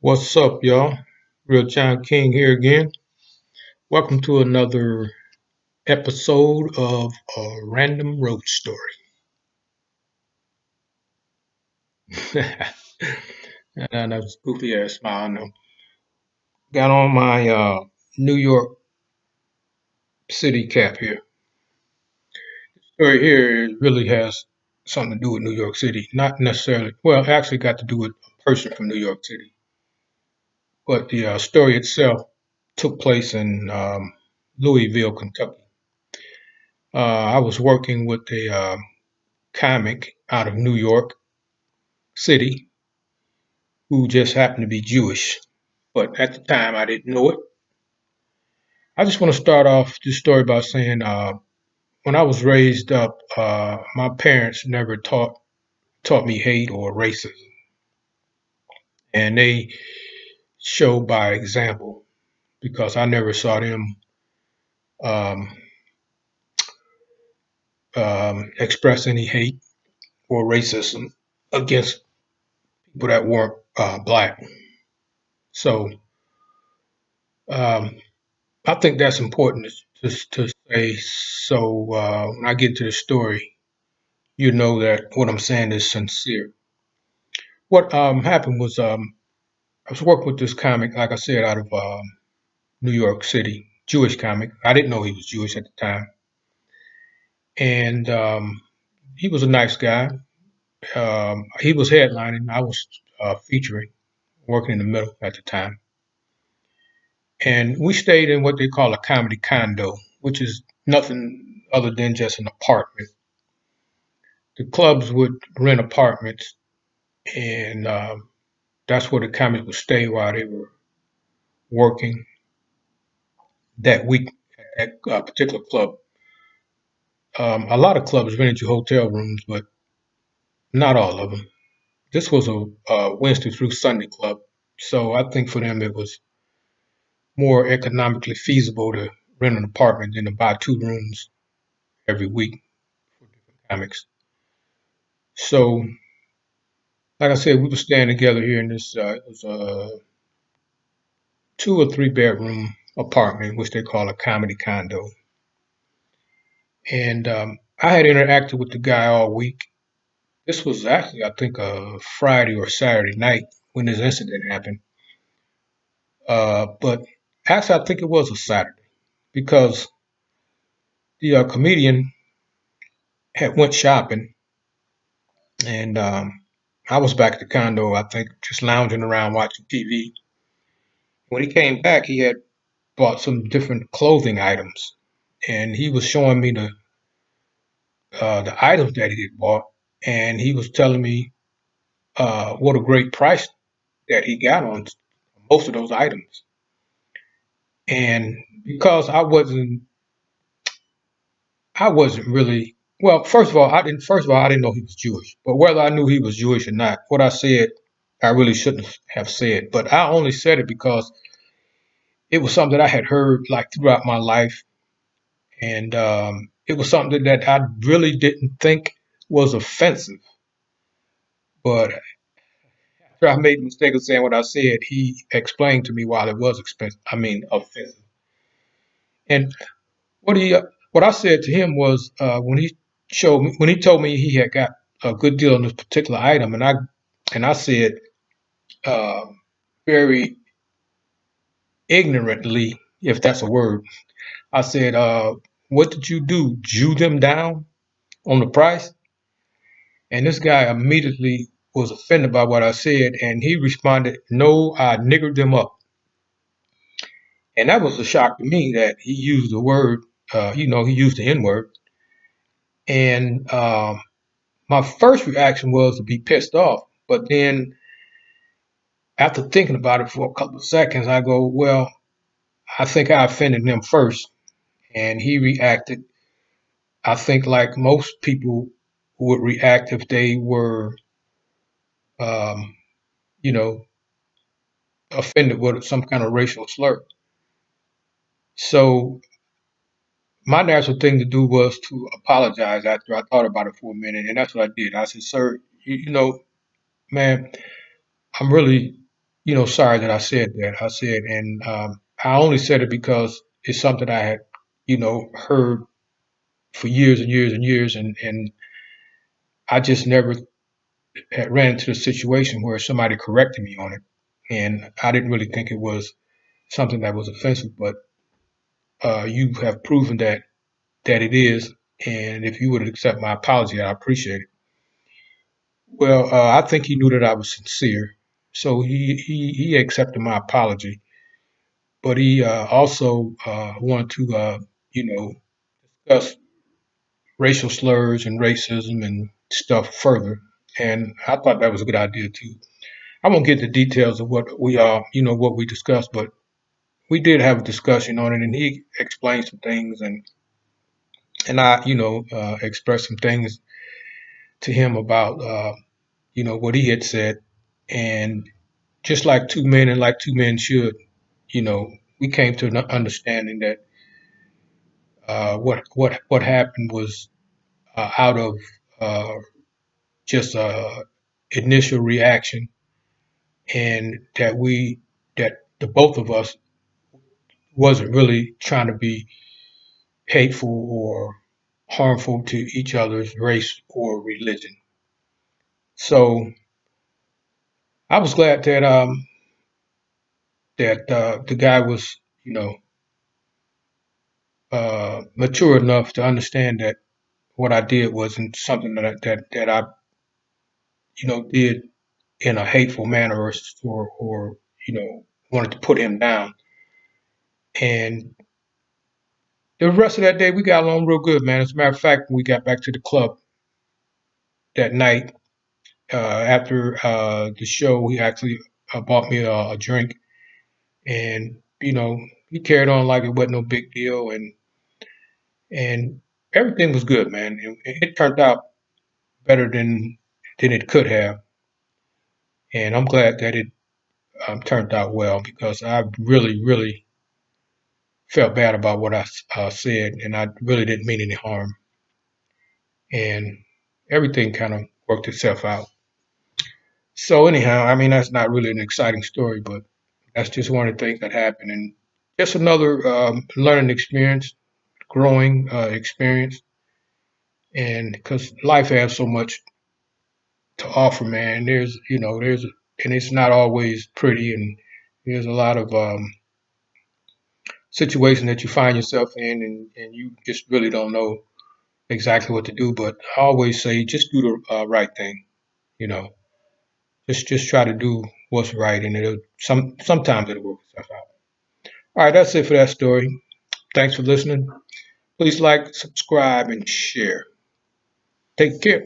What's up, y'all? Real John King here again. Welcome to another episode of a Random Road Story. And that was goofy ass smile. I know. Got on my New York City cap here. Story here really has something to do with New York City. Not necessarily, well, it actually got to do with a person from New York City. But the story itself took place in Louisville, Kentucky. I was working with a comic out of New York City who just happened to be Jewish. But at the time, I didn't know it. I just want to start off this story by saying when I was raised up, my parents never taught me hate or racism, and they showed by example because I never saw them um, express any hate or racism against people that weren't black. So um, I think that's important to say. So when I get to the story, you know that what I'm saying is sincere. What happened was I was working with this comic, like I said, out of New York City, Jewish comic. I didn't know he was Jewish at the time, and he was a nice guy. He was headlining. I was featuring, working in the middle at the time, and we stayed in what they call a comedy condo, which is nothing other than just an apartment. The clubs would rent apartments, and that's where the comics would stay while they were working that week at a particular club. A lot of clubs rented you hotel rooms, but not all of them. This was a Wednesday through Sunday club, so I think for them it was more economically feasible to rent an apartment than to buy two rooms every week for different comics. So, like I said, we were staying together here in this. It was a two or three bedroom apartment, which they call a comedy condo. And I had interacted with the guy all week. This was actually, I think, a Friday or Saturday night when this incident happened. But actually, I think it was a Saturday because the comedian had went shopping, and I was back at the condo. I think just lounging around watching TV. When he came back, he had bought some different clothing items, and he was showing me the items that he had bought, and he was telling me what a great price that he got on most of those items. And because I wasn't really well. First of all, I didn't know he was Jewish. But whether I knew he was Jewish or not, what I said, I really shouldn't have said. But I only said it because it was something that I had heard like throughout my life, and it was something that I really didn't think was offensive. But after I made the mistake of saying what I said, he explained to me why it was expensive. I mean, offensive. And what he what I said to him was when he told me he had got a good deal on this particular item, and I said uh, very ignorantly, if that's a word, I said, "What did you do? Jew them down on the price?" And this guy immediately was offended by what I said, and he responded, "No, I niggered them up." And that was a shock to me that he used the word, he used the N word. And my first reaction was to be pissed off. But then after thinking about it for a couple of seconds, I go, well, I think I offended him first. And he reacted, I think, like most people would react if they were, um, you know, offended with some kind of racial slur. So my natural thing to do was to apologize after I thought about it for a minute. And that's what I did. I said, sir, man, I'm really sorry that I said that. I said, and I only said it because it's something I had, heard for years and years and years, and I just never had ran into a situation where somebody corrected me on it, and I didn't really think it was something that was offensive, but you have proven that it is, and if you would accept my apology, I appreciate it. Well, I think he knew that I was sincere, so he accepted my apology, but he also wanted to discuss racial slurs and racism and stuff further, and I thought that was a good idea too. I won't get the details of what we what we discussed, but we did have a discussion on it, and he explained some things, and I expressed some things to him about what he had said, and just like two men and like two men should, you know, we came to an understanding that what happened was out of uh, just initial reaction, and that the both of us wasn't really trying to be hateful or harmful to each other's race or religion. So I was glad that the guy was mature enough to understand that what I did wasn't something that I did in a hateful manner or wanted to put him down. And the rest of that day we got along real good, man. As a matter of fact, when we got back to the club that night after the show, he actually bought me a drink, and he carried on like it wasn't no big deal, and everything was good, man. It turned out better than it could have, and I'm glad that it turned out well because I really, really felt bad about what I said, and I really didn't mean any harm, and everything kind of worked itself out. So anyhow, I mean that's not really an exciting story, but that's just one of the things that happened, and just another learning experience, growing experience, and because life has so much to offer, man. And it's not always pretty, and there's a lot of situation that you find yourself in, and you just really don't know exactly what to do. But I always say, just do the right thing. You know, just try to do what's right, and sometimes it'll work itself out. All right, that's it for that story. Thanks for listening. Please like, subscribe, and share. Take care.